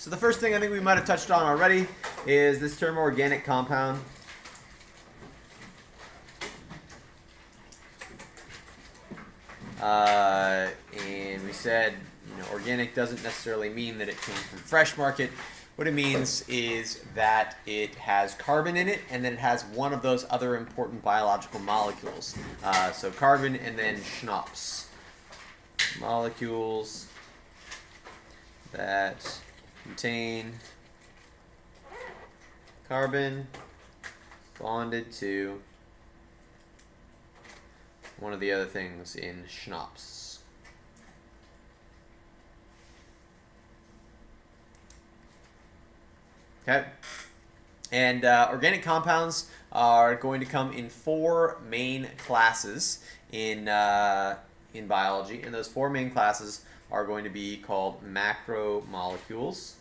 So the first thing I think we might have touched on already is this term organic compound. And we said, organic doesn't necessarily mean that it came from fresh market. What it means is that it has carbon in it, and then it has one of those other important biological molecules. So carbon and then schnapps. Molecules that contain carbon bonded to one of the other things in schnapps. Okay, and organic compounds are going to come in 4 main classes in biology, and those 4 main classes are going to be called macromolecules.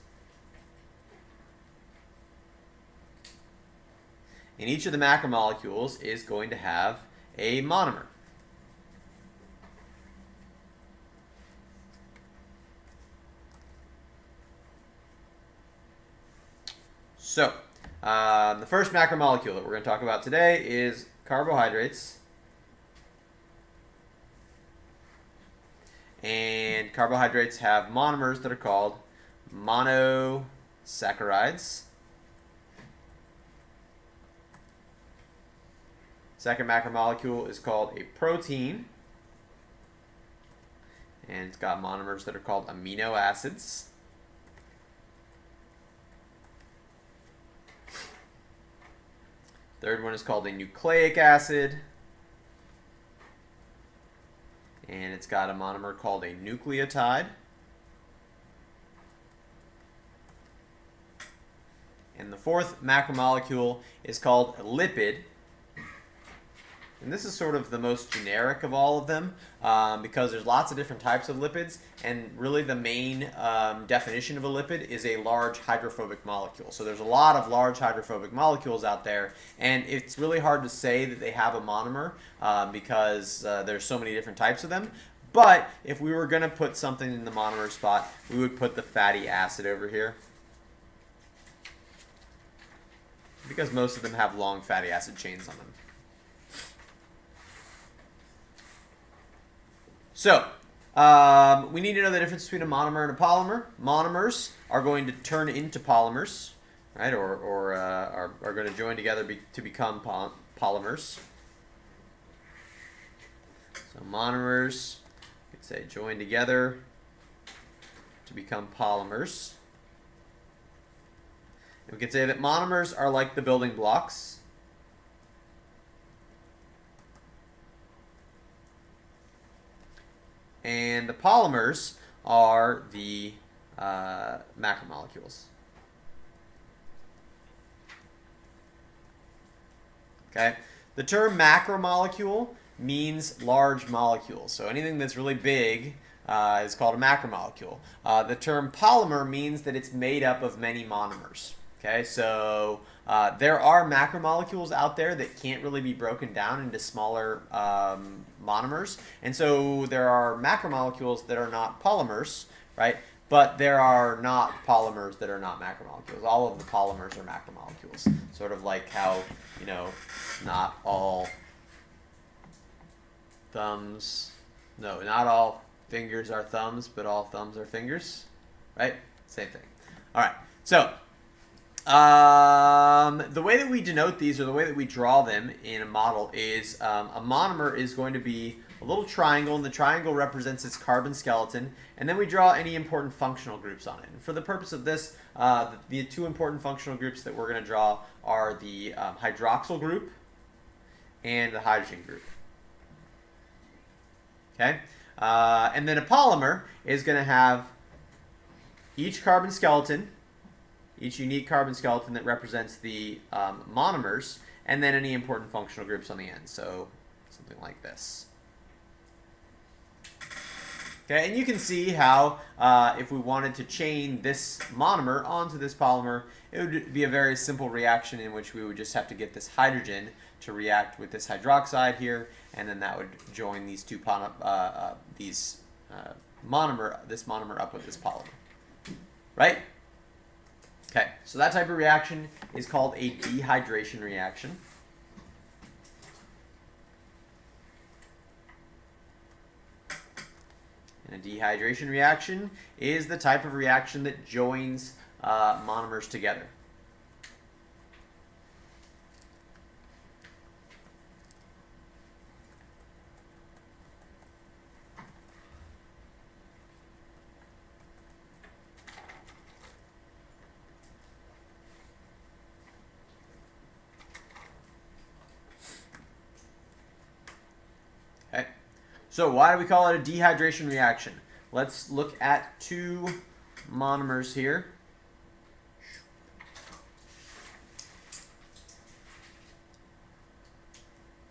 And each of the macromolecules is going to have a monomer. So, the first macromolecule that we're going to talk about today is carbohydrates. And carbohydrates have monomers that are called monosaccharides. Second macromolecule is called a protein. And it's got monomers that are called amino acids. Third one is called a nucleic acid. And it's got a monomer called a nucleotide. And the fourth macromolecule is called a lipid. And this is sort of the most generic of all of them because there's lots of different types of lipids, and really the main definition of a lipid is a large hydrophobic molecule. So there's a lot of large hydrophobic molecules out there, and it's really hard to say that they have a monomer because there's so many different types of them. But if we were going to put something in the monomer spot, we would put the fatty acid over here, because most of them have long fatty acid chains on them. So, we need to know the difference between a monomer and a polymer. Monomers are going to turn into polymers, right? Or are going to join together to become polymers. So monomers, you could say, join together to become polymers. And we could say that monomers are like the building blocks. And the polymers are the macromolecules. Okay? The term macromolecule means large molecules. So anything that's really big is called a macromolecule. The term polymer means that it's made up of many monomers. Okay, so there are macromolecules out there that can't really be broken down into smaller monomers, and so there are macromolecules that are not polymers, right? But there are not polymers that are not macromolecules. All of the polymers are macromolecules. Sort of like how, not all not all fingers are thumbs, but all thumbs are fingers, right? Same thing. All right, so the way that we denote these, or the way that we draw them in a model, is a monomer is going to be a little triangle, and the triangle represents its carbon skeleton, and then we draw any important functional groups on it. And for the purpose of this, the 2 important functional groups that we're going to draw are the hydroxyl group and the hydrogen group. Okay? And then a polymer is going to have each carbon skeleton, each unique carbon skeleton that represents the monomers, and then any important functional groups on the end. So something like this. Okay, and you can see how if we wanted to chain this monomer onto this polymer, it would be a very simple reaction in which we would just have to get this hydrogen to react with this hydroxide here, and then that would join these two this monomer up with this polymer, right? Okay, so that type of reaction is called a dehydration reaction. And a dehydration reaction is the type of reaction that joins monomers together. Okay. So why do we call it a dehydration reaction? Let's look at two monomers here.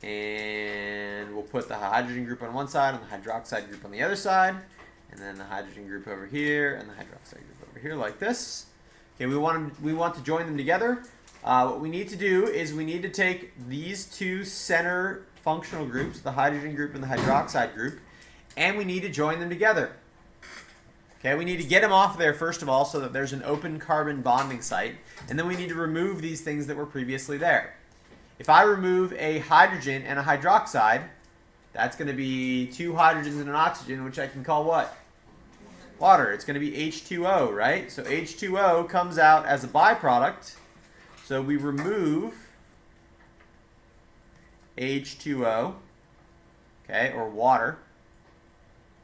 And we'll put the hydrogen group on one side and the hydroxide group on the other side. And then the hydrogen group over here and the hydroxide group over here like this. Okay, we want to join them together. What we need to do is we need to take these two center functional groups, the hydrogen group and the hydroxide group, and we need to join them together. Okay, we need to get them off there first of all so that there's an open carbon bonding site, and then we need to remove these things that were previously there. If I remove a hydrogen and a hydroxide, that's going to be two hydrogens and an oxygen, which I can call what? Water. It's going to be H2O, right? So H2O comes out as a byproduct. So we remove H2O, okay, or water.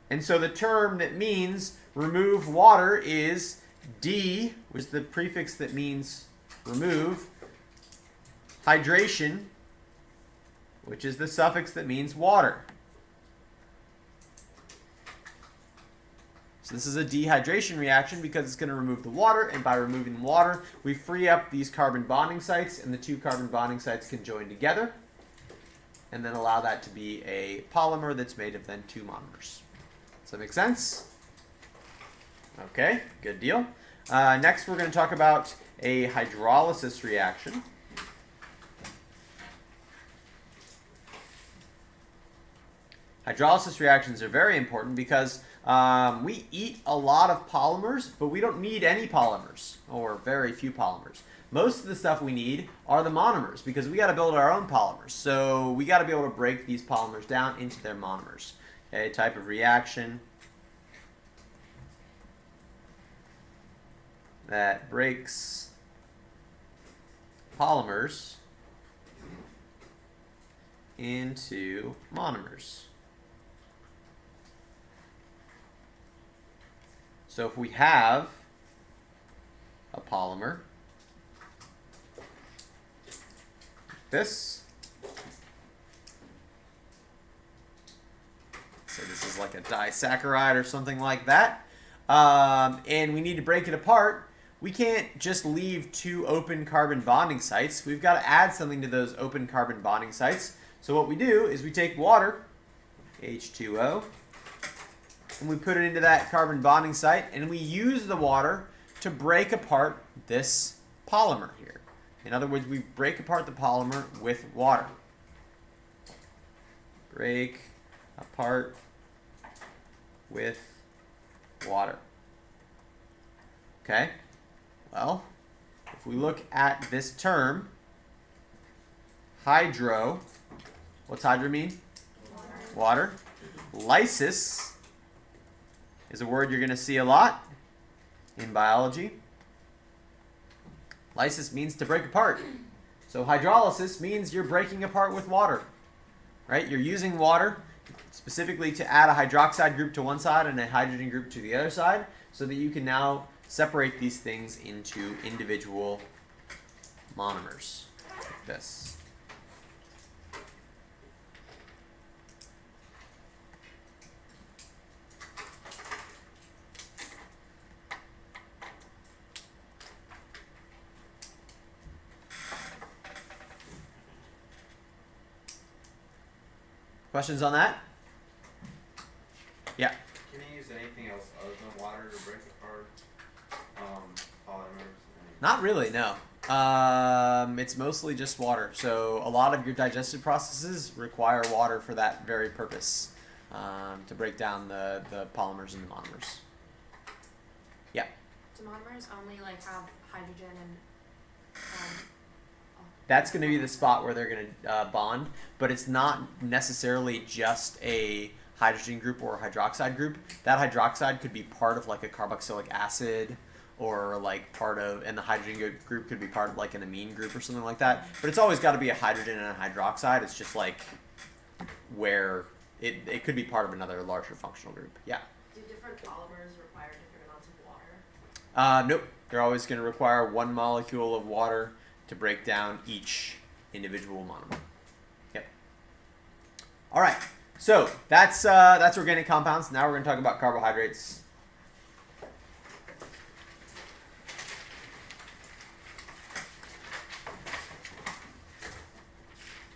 And so the term that means remove water is D, which is the prefix that means remove, hydration, which is the suffix that means water. So this is a dehydration reaction because it's going to remove the water, and by removing the water, we free up these carbon bonding sites, and the two carbon bonding sites can join together and then allow that to be a polymer that's made of then two monomers. Does that make sense? Okay, good deal. Next, we're going to talk about a hydrolysis reaction. Hydrolysis reactions are very important because we eat a lot of polymers, but we don't need any polymers, or very few polymers. Most of the stuff we need are the monomers because we got to build our own polymers. So we got to be able to break these polymers down into their monomers. Okay, type of reaction that breaks polymers into monomers. So if we have a polymer, this, so this is like a disaccharide or something like that, and we need to break it apart, we can't just leave two open carbon bonding sites. We've got to add something to those open carbon bonding sites. So what we do is we take water, H2O, and we put it into that carbon bonding site, and we use the water to break apart this polymer here. In other words, we break apart the polymer with water. Break apart with water. Okay? Well, if we look at this term, hydro, what's hydro mean? Water. Lysis is a word you're going to see a lot in biology. Lysis means to break apart. So hydrolysis means you're breaking apart with water, right? You're using water specifically to add a hydroxide group to one side and a hydrogen group to the other side so that you can now separate these things into individual monomers like this. Questions on that? Yeah. Can you use anything else other than water to break apart polymers? Not really, no. It's mostly just water. So a lot of your digestive processes require water for that very purpose, to break down the polymers and the monomers. Yeah. octamonomers only like have hydrogen and That's going to be the spot where they're going to bond, but it's not necessarily just a hydrogen group or a hydroxide group. That hydroxide could be part of like a carboxylic acid, or like part of, and the hydrogen group could be part of like an amine group or something like that. But it's always got to be a hydrogen and a hydroxide. It's just like where it could be part of another larger functional group. Yeah. Do different polymers require different amounts of water? Nope. They're always going to require 1 molecule of water to break down each individual monomer. Yep. All right. So that's organic compounds. Now we're going to talk about carbohydrates.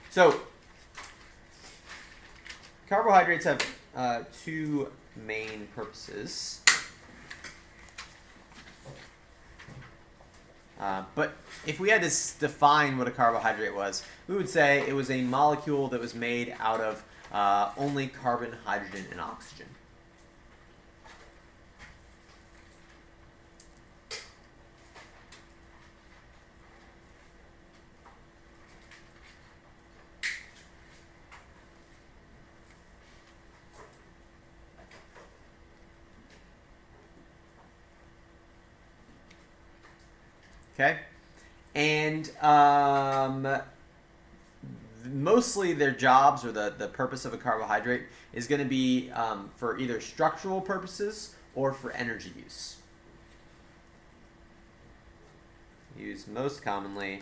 So carbohydrates have 2 main purposes. But if we had to define what a carbohydrate was, we would say it was a molecule that was made out of only carbon, hydrogen, and oxygen. Okay, and mostly their jobs, or the purpose of a carbohydrate, is going to be for either structural purposes or for energy use. Used most commonly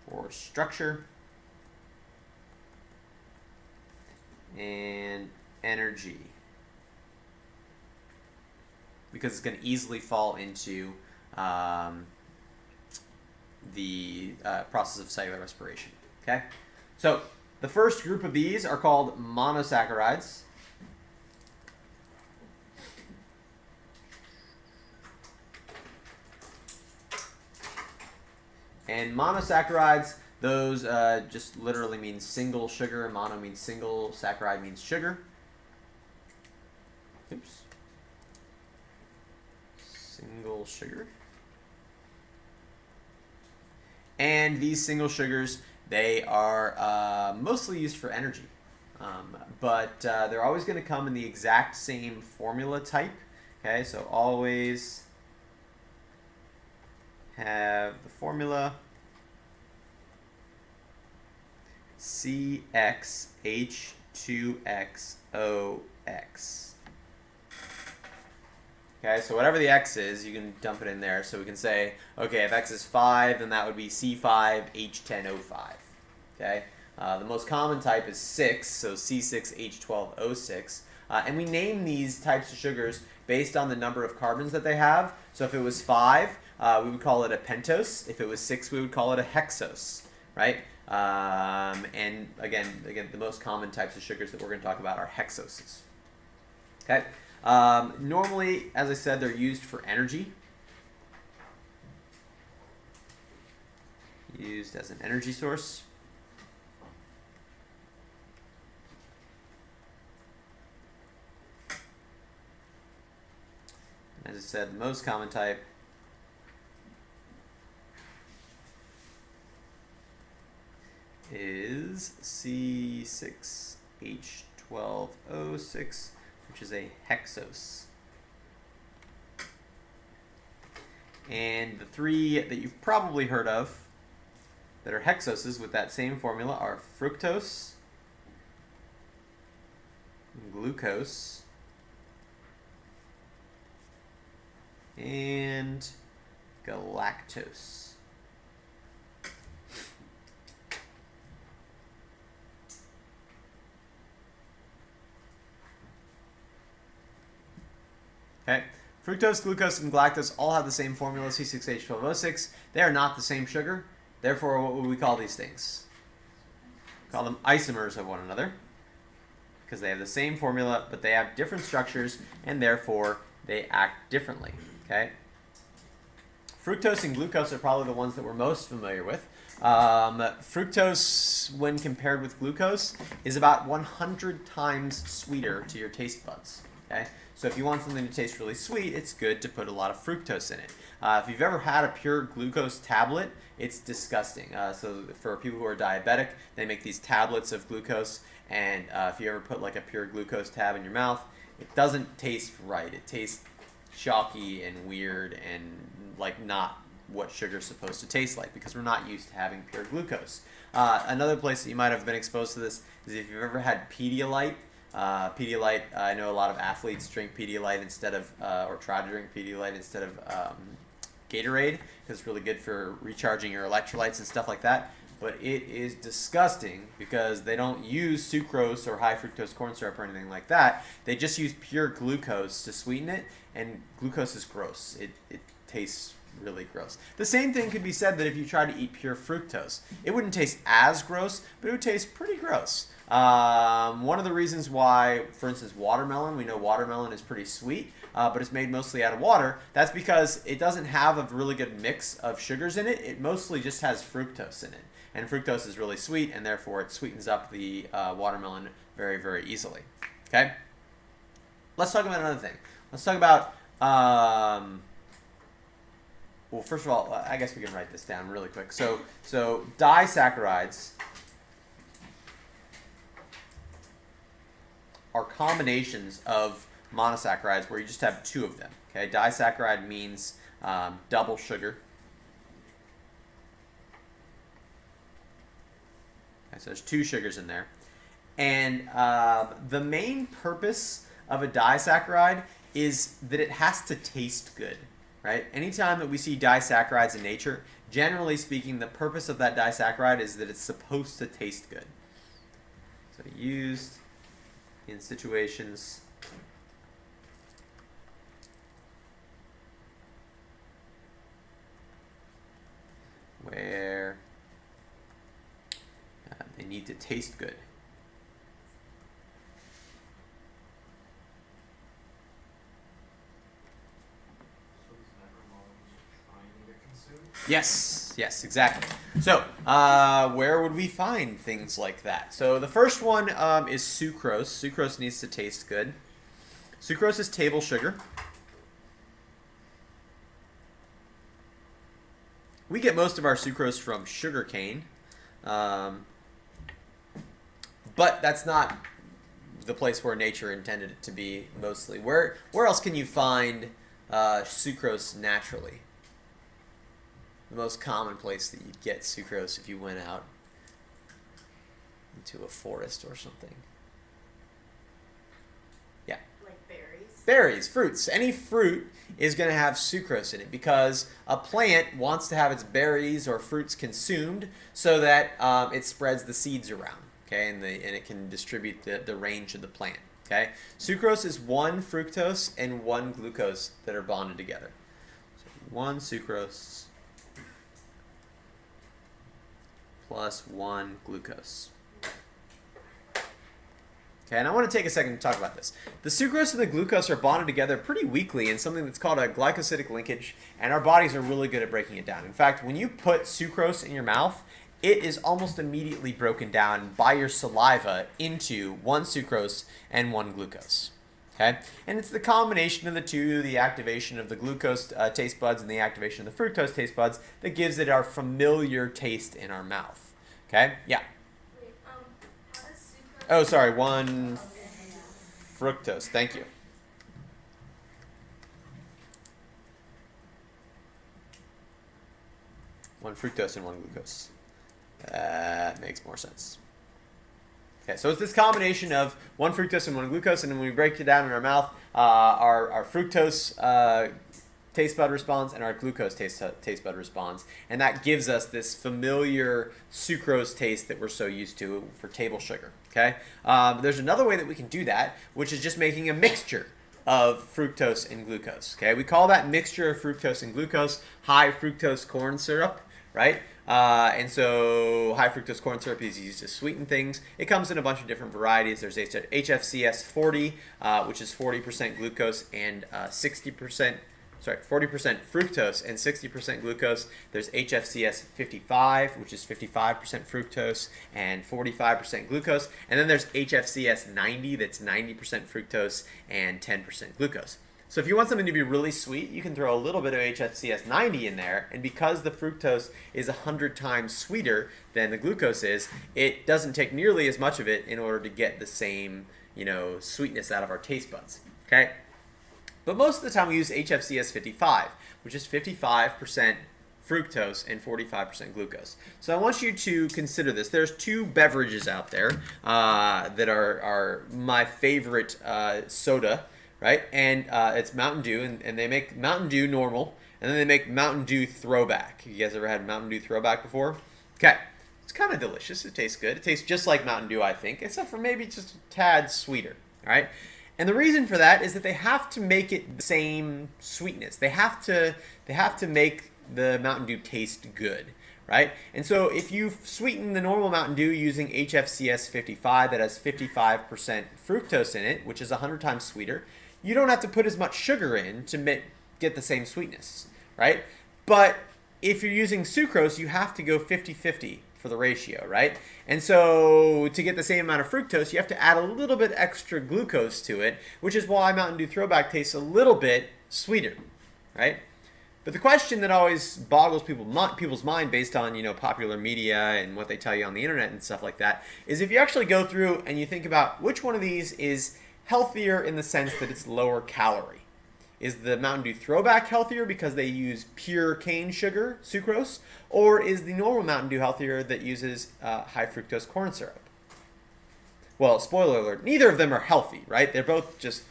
for structure and energy, because it's going to easily fall into the process of cellular respiration. Okay, so the first group of these are called monosaccharides. And monosaccharides, those just literally mean single sugar. Mono means single, saccharide means sugar. Oops. Single sugar. And these single sugars, they are mostly used for energy. But they're always going to come in the exact same formula type. Okay, so always have the formula CXH2XOX. Okay, so whatever the X is, you can dump it in there. So we can say, okay, if X is 5, then that would be C5H10O5. Okay, the most common type is 6, so C6H12O6. And we name these types of sugars based on the number of carbons that they have. So if it was 5, we would call it a pentose. If it was 6, we would call it a hexose, right? And again, the most common types of sugars that we're going to talk about are hexoses. Okay. Normally, as I said, they're used for energy. Used as an energy source. As I said, the most common type is C6H12O6, which is a hexose. And the 3 that you've probably heard of that are hexoses with that same formula are fructose, glucose, and galactose. Okay, fructose, glucose, and galactose all have the same formula, C6H12O6. They are not the same sugar. Therefore, what would we call these things? We call them isomers of one another, because they have the same formula, but they have different structures, and therefore they act differently. Okay. Fructose and glucose are probably the ones that we're most familiar with. Fructose, when compared with glucose, is about 100 times sweeter to your taste buds. Okay, so if you want something to taste really sweet, it's good to put a lot of fructose in it. If you've ever had a pure glucose tablet, it's disgusting. So for people who are diabetic, they make these tablets of glucose, and if you ever put like a pure glucose tab in your mouth, it doesn't taste right. It tastes chalky and weird and like not what sugar's supposed to taste like, because we're not used to having pure glucose. Another place that you might have been exposed to this is if you've ever had Pedialyte. Pedialyte, I know a lot of athletes drink Pedialyte instead of, or try to drink Pedialyte instead of Gatorade, because it's really good for recharging your electrolytes and stuff like that. But it is disgusting because they don't use sucrose or high fructose corn syrup or anything like that. They just use pure glucose to sweeten it, and glucose is gross. It tastes really gross. The same thing could be said that if you try to eat pure fructose. It wouldn't taste as gross, but it would taste pretty gross. One of the reasons why, for instance, watermelon, we know watermelon is pretty sweet, but it's made mostly out of water. That's because it doesn't have a really good mix of sugars in it. It mostly just has fructose in it. And fructose is really sweet, and therefore it sweetens up the watermelon very, very easily. Okay? Let's talk about another thing. Let's talk about... well, first of all, I guess we can write this down really quick. So disaccharides are combinations of monosaccharides where you just have two of them. Okay, disaccharide means double sugar. Okay, so there's two sugars in there, and the main purpose of a disaccharide is that it has to taste good. Right? Anytime that we see disaccharides in nature, generally speaking, the purpose of that disaccharide is that it's supposed to taste good. So used in situations where they need to taste good. Yes, exactly. So, where would we find things like that? So the first one is sucrose. Sucrose needs to taste good. Sucrose is table sugar. We get most of our sucrose from sugar cane, but that's not the place where nature intended it to be mostly. Where else can you find sucrose naturally? The most common place that you'd get sucrose if you went out into a forest or something. Yeah. Like berries? Berries, fruits. Any fruit is going to have sucrose in it because a plant wants to have its berries or fruits consumed so that it spreads the seeds around, okay, and it can distribute the range of the plant. Okay, sucrose is one fructose and one glucose that are bonded together. So one sucrose plus one glucose. Okay, and I want to take a second to talk about this. The sucrose and the glucose are bonded together pretty weakly in something that's called a glycosidic linkage, and our bodies are really good at breaking it down. In fact, when you put sucrose in your mouth, it is almost immediately broken down by your saliva into one sucrose and one glucose. Okay, and it's the combination of the two, the activation of the glucose taste buds and the activation of the fructose taste buds, that gives it our familiar taste in our mouth. Okay, yeah. Wait, how does sucrose... Oh, sorry, one fructose. Thank you. One fructose and one glucose. That makes more sense. Okay, so it's this combination of one fructose and one glucose, and then when we break it down in our mouth, our fructose taste bud responds and our glucose taste bud responds, and that gives us this familiar sucrose taste that we're so used to for table sugar. Okay, there's another way that we can do that, which is just making a mixture of fructose and glucose. Okay, we call that mixture of fructose and glucose high fructose corn syrup, right? And so high fructose corn syrup is used to sweeten things. It comes in a bunch of different varieties. There's HFCS 40, which is 40% glucose and 60% 40% fructose and 60% glucose. There's HFCS 55, which is 55% fructose and 45% glucose. And then there's HFCS 90, that's 90% fructose and 10% glucose. So if you want something to be really sweet, you can throw a little bit of HFCS 90 in there, and because the fructose is 100 times sweeter than the glucose is, it doesn't take nearly as much of it in order to get the same, sweetness out of our taste buds. Okay? But most of the time we use HFCS 55, which is 55% fructose and 45% glucose. So I want you to consider this. There's two beverages out there that are my favorite soda, right? And it's Mountain Dew, and they make Mountain Dew normal, and then they make Mountain Dew Throwback. You guys ever had Mountain Dew Throwback before? Okay. It's kind of delicious. It tastes good. It tastes just like Mountain Dew, I think, except for maybe just a tad sweeter, all right? And the reason for that is that they have to make it the same sweetness. They have to make the Mountain Dew taste good, right? And so if you sweeten the normal Mountain Dew using HFCS 55 that has 55% fructose in it, which is 100 times sweeter, you don't have to put as much sugar in to get the same sweetness, right? But if you're using sucrose, you have to go 50-50 for the ratio, right? And so to get the same amount of fructose, you have to add a little bit extra glucose to it, which is why Mountain Dew Throwback tastes a little bit sweeter, right? But the question that always boggles people's mind based on, popular media and what they tell you on the internet and stuff like that is if you actually go through and you think about which one of these is healthier in the sense that it's lower calorie. Is the Mountain Dew Throwback healthier because they use pure cane sugar, sucrose, or is the normal Mountain Dew healthier that uses high fructose corn syrup? Well, spoiler alert, neither of them are healthy, right? They're both just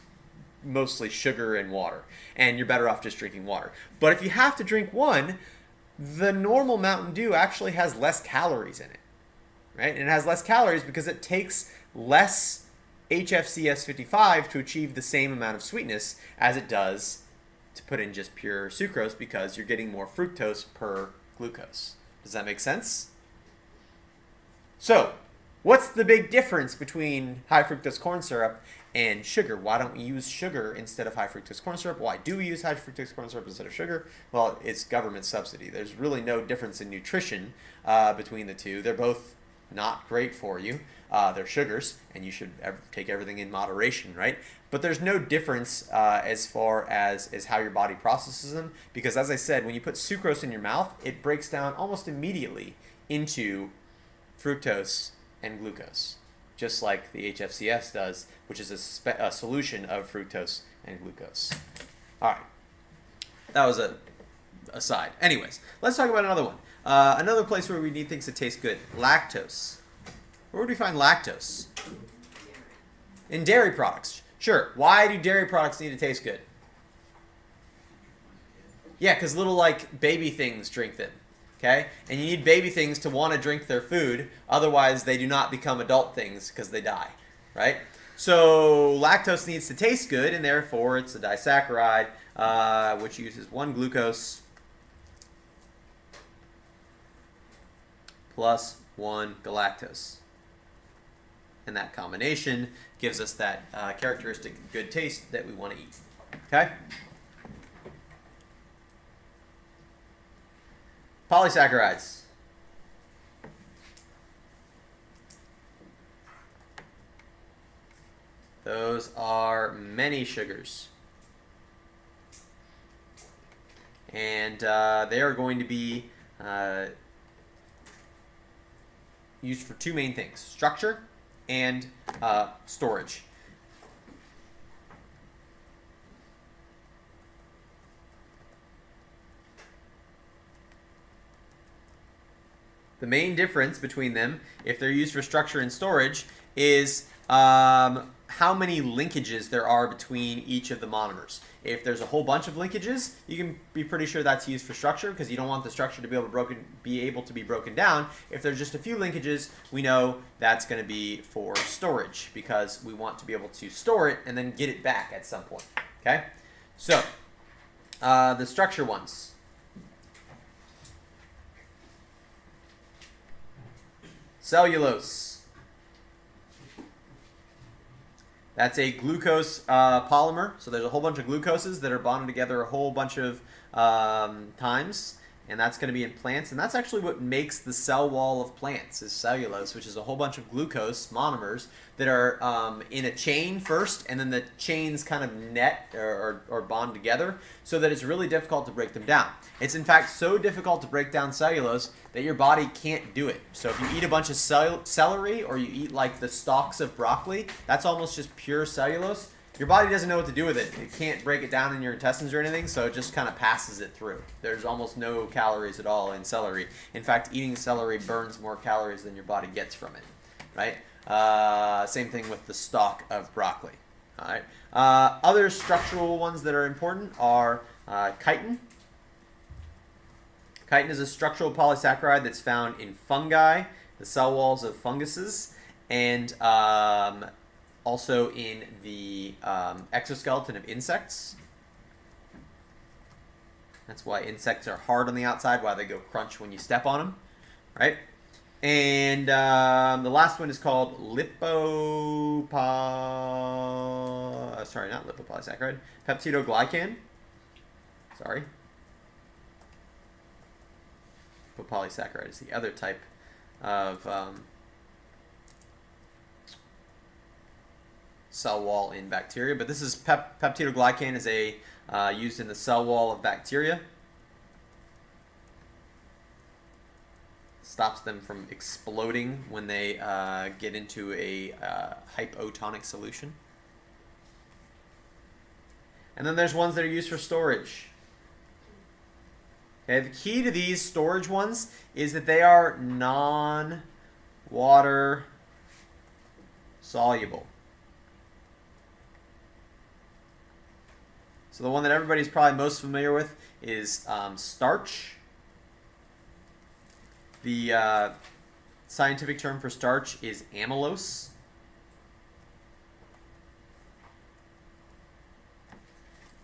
mostly sugar and water, and you're better off just drinking water. But if you have to drink one, the normal Mountain Dew actually has less calories in it, right? And it has less calories because it takes less HFCS 55 to achieve the same amount of sweetness as it does to put in just pure sucrose because you're getting more fructose per glucose. Does that make sense? So, what's the big difference between high fructose corn syrup and sugar? Why don't we use sugar instead of high fructose corn syrup? Why do we use high fructose corn syrup instead of sugar? Well, it's government subsidy. There's really no difference in nutrition between the two. They're both not great for you. They're sugars, and you should take everything in moderation, right? But there's no difference as far as how your body processes them, because as I said, when you put sucrose in your mouth, it breaks down almost immediately into fructose and glucose, just like the HFCS does, which is a solution of fructose and glucose. All right, that was a aside. Anyways, let's talk about another one. Another place where we need things to taste good, lactose. Where would we find lactose? In dairy products. Sure. Why do dairy products need to taste good? Yeah, because little baby things drink them. Okay? And you need baby things to want to drink their food. Otherwise, they do not become adult things because they die. Right? So lactose needs to taste good, and therefore it's a disaccharide, which uses one glucose plus one galactose. And that combination gives us that characteristic good taste that we want to eat. Okay? Polysaccharides. Those are many sugars. And they are going to be used for two main things: structure and storage. The main difference between them, if they're used for structure and storage, is how many linkages there are between each of the monomers. If there's a whole bunch of linkages, you can be pretty sure that's used for structure because you don't want the structure to be able to be broken down. If there's just a few linkages, we know that's going to be for storage because we want to be able to store it and then get it back at some point. Okay? So, the structure ones. Cellulose. That's a glucose polymer. So there's a whole bunch of glucoses that are bonded together a whole bunch of times. And that's going to be in plants. And that's actually what makes the cell wall of plants is cellulose, which is a whole bunch of glucose monomers that are in a chain first, and then the chains kind of net or bond together so that it's really difficult to break them down. It's in fact so difficult to break down cellulose that your body can't do it. So if you eat a bunch of celery or you eat like the stalks of broccoli, that's almost just pure cellulose. Your body doesn't know what to do with it. It can't break it down in your intestines or anything, so it just kind of passes it through. There's almost no calories at all in celery. In fact, eating celery burns more calories than your body gets from it, right? Same thing with the stalk of broccoli. All right. Other structural ones that are important are chitin. Chitin is a structural polysaccharide that's found in fungi, the cell walls of funguses, and also in the exoskeleton of insects. That's why insects are hard on the outside, why they go crunch when you step on them, right? And the last one is called lipopolysaccharidide, peptidoglycan. Sorry. Lipopolysaccharide is the other type of cell wall in bacteria, but this is peptidoglycan is a used in the cell wall of bacteria. Stops them from exploding when they get into a hypotonic solution. And then there's ones that are used for storage. Okay, the key to these storage ones is that they are non-water soluble. So the one that everybody's probably most familiar with is starch. The scientific term for starch is amylose.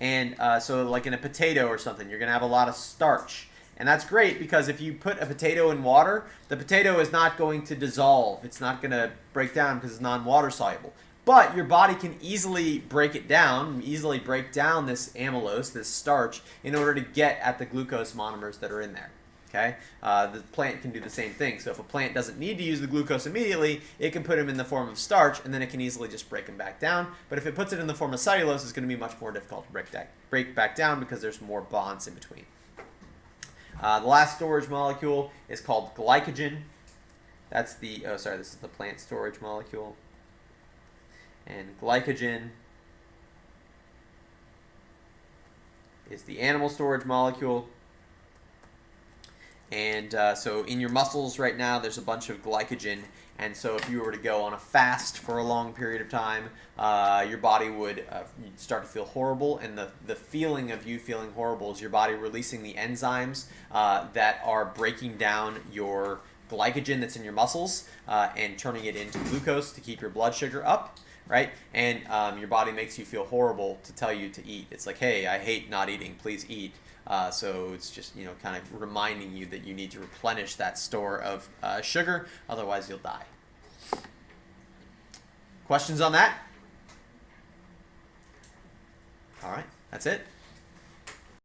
And so like in a potato or something, you're going to have a lot of starch. And that's great because if you put a potato in water, the potato is not going to dissolve. It's not going to break down because it's non-water soluble. But your body can easily break it down, easily break down this amylose, this starch, in order to get at the glucose monomers that are in there. Okay, the plant can do the same thing. So if a plant doesn't need to use the glucose immediately, it can put them in the form of starch, and then it can easily just break them back down. But if it puts it in the form of cellulose, it's going to be much more difficult to break back down because there's more bonds in between. The last storage molecule is called glycogen. That's the, this is the plant storage molecule. And glycogen is the animal storage molecule. And so in your muscles right now, there's a bunch of glycogen. And so if you were to go on a fast for a long period of time, your body would start to feel horrible. And the feeling of you feeling horrible is your body releasing the enzymes that are breaking down your glycogen that's in your muscles and turning it into glucose to keep your blood sugar up. Right? And your body makes you feel horrible to tell you to eat. It's like, hey, I hate not eating, please eat. So it's just, kind of reminding you that you need to replenish that store of sugar, otherwise you'll die. Questions on that? All right, that's it.